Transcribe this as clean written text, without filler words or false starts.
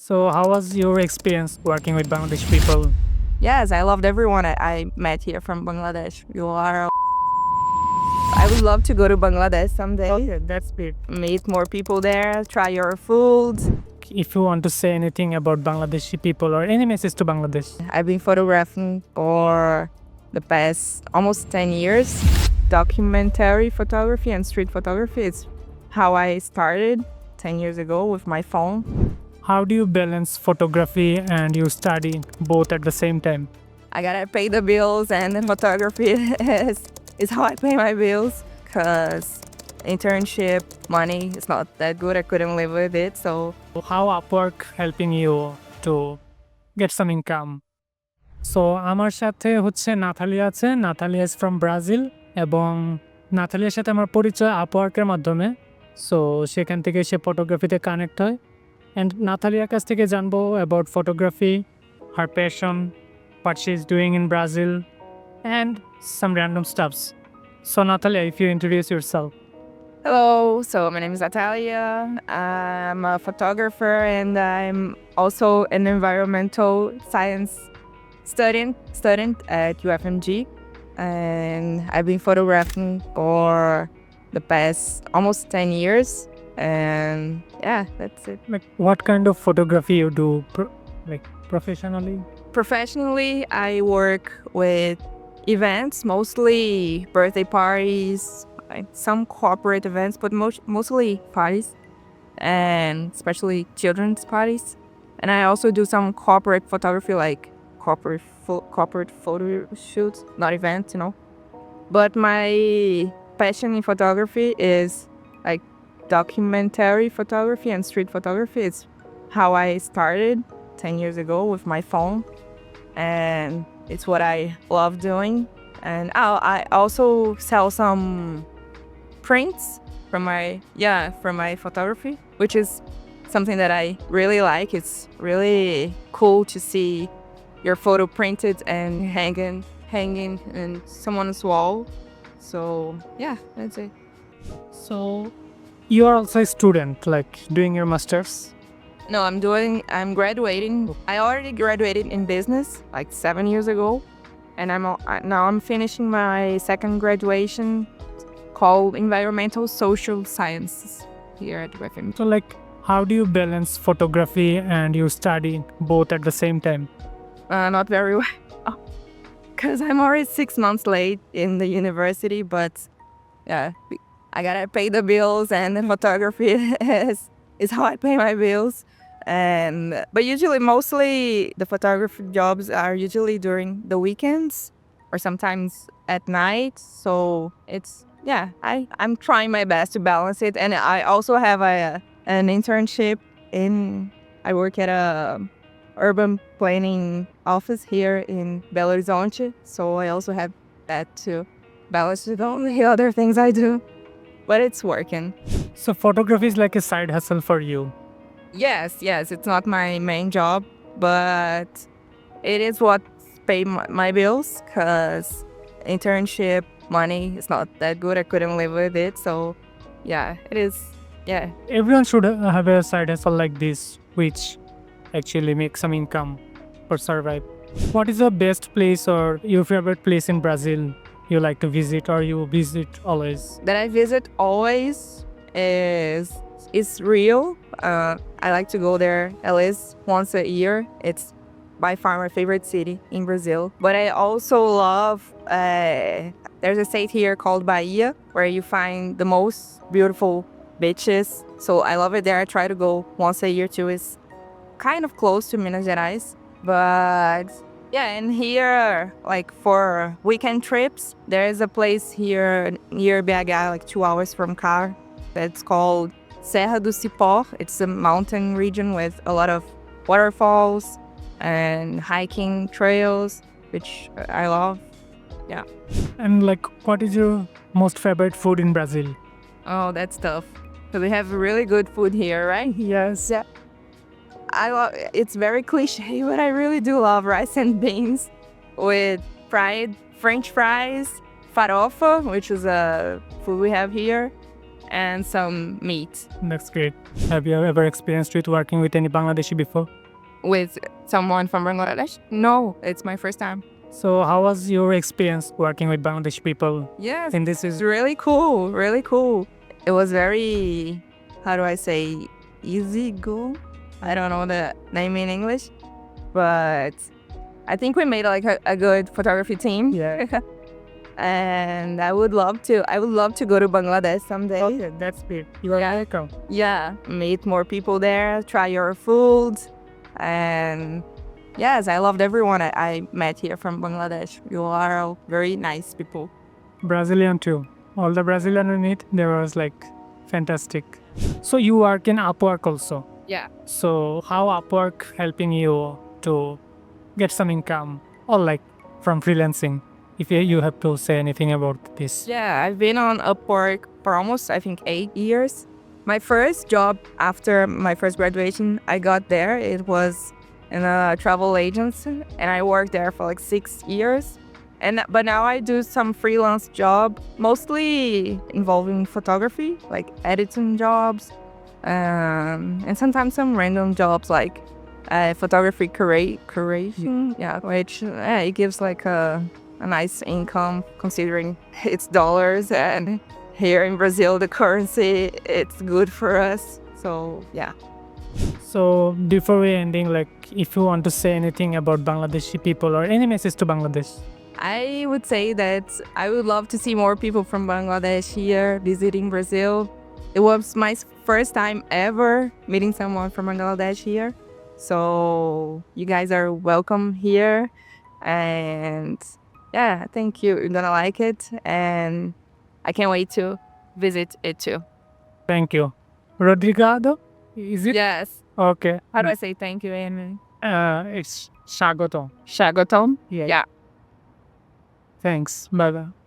So, how was your experience working with Bangladeshi people? Yes, I loved everyone I met here from Bangladesh. I would love to go to Bangladesh someday. Okay, that's great. Meet more people there, try your food. If you want to say anything about Bangladeshi people or any message to Bangladesh, I've been photographing for the past almost 10 years. Documentary photography and street photography is how I started 10 years ago with my phone. how do you balance photography and you study both at the same time? I gotta pay the bills, and then photography is how I pay my bills because internship money is not that good. I couldn't live with it. So How Upwork helping you to get some income? So আমার সাথে হচ্ছে Nathalia আছে, Nathalia is from Brazil এবং নাথালিয়ার সাথে আমার পরিচয় আপওয়ার্কের মাধ্যমে। So সেখান থেকে সে ফটোগ্রাফিতে কানেক্ট হয় অ্যান্ড নাথালিয়ার কাছ থেকে জানবো about photography, her passion, what she is doing in Brazil and some random stuffs. So Natalia, if you introduce yourself. hello, so my name is Natalia. I'm a photographer and I'm also an environmental science student at UFMG. And I've been photographing for the past almost 10 years. And yeah, that's it. Like what kind of photography you do like professionally? Professionally, I work with events, mostly birthday parties, like some corporate events, but mostly parties, and especially children's parties. And I also do some corporate photography, like corporate photo shoots, not events, But my passion in photography is like documentary photography and street photography. It's how I started 10 years ago with my phone, and it's what I love doing. And I also sell some prints from my photography, which is something that I really like. It's really cool to see your photo printed and hanging in someone's wall. So yeah, that's it. So you are also a student, like doing your masters. No, I'm graduating. I already graduated in business like 7 years ago. And now I'm finishing my second graduation called Environmental Social Sciences here at UFMG. So like how do you balance photography and you study both at the same time? Not very well, because I'm already 6 months late in the university, but yeah, I gotta pay the bills, and the photography is how I pay my bills. But usually, mostly the photography jobs are usually during the weekends or sometimes at night. So I'm trying my best to balance it. And I also have an internship I work at a urban planning office here in Belo Horizonte. So I also have that to balance with all the other things I do. But it's working. So photography is like a side hustle for you. Yes, it's not my main job, but it is what pay my bills because internship money is not that good. I couldn't live with it. So yeah, it is. Yeah. Everyone should have a side hustle like this, which actually makes some income or survive. What is the best place or your favorite place in Brazil you like to visit or you visit always? That I visit always is Rio. I like to go there at least once a year. It's by far my favorite city in Brazil. But I also love, there's a state here called Bahia where you find the most beautiful beaches. So I love it there. I try to go once a year too. It's kind of close to Minas Gerais. But yeah, and here, like for weekend trips, there is a place here near BH, like 2 hours from car, that's called Serra do Cipó. It's a mountain region with a lot of waterfalls and hiking trails, which I love. Yeah. And like what is your most favorite food in Brazil? Oh, that's tough. So we have really good food here, right? Yes. Yeah. It's very cliche, but I really do love rice and beans with fried French fries, farofa, which is a food we have here, and some meat That's great. Have you ever experienced with working with any Bangladeshi before? with someone from Bangladesh. No, it's my first time. So how was your experience working with Bangladeshi people? Yes, And this it's is really cool, really cool. It was very, how do I say, easy go? I don't know the name in English, but I think we made like a good photography team. yeah. And I would love to go to Bangladesh someday. Okay, that's great. You are welcome. Yeah, meet more people there, try your food, and yes, I loved everyone I met here from Bangladesh. You are all very nice people. Brazilian too. All the Brazilian we meet, they was like fantastic. So you work in Upwork also. Yeah. So how Upwork helping you to get some income or like from freelancing? If you have to say anything about this. Yeah, I've been on Upwork for almost, I think, 8 years. My first job after my first graduation, I got there. It was in a travel agency, and I worked there for like 6 years. But now I do some freelance job, mostly involving photography, like editing jobs, and sometimes some random jobs like photography curation. Yeah, which it gives like a nice income considering it's dollars, and here in Brazil the currency it's good for us. So yeah. So before we ending, like if you want to say anything about Bangladeshi people or any message to Bangladesh. I would say that I would love to see more people from Bangladesh here visiting Brazil. It was my first time ever meeting someone from Bangladesh here. So you guys are welcome here. And yeah, thank you. You're gonna like it. And I can't wait to visit it too. Thank you. Rodrigado? Is it? Yes. Okay. How do I say thank you in It's Shagoto. Shagotom? Yeah. Yeah. Thanks. Bye bye.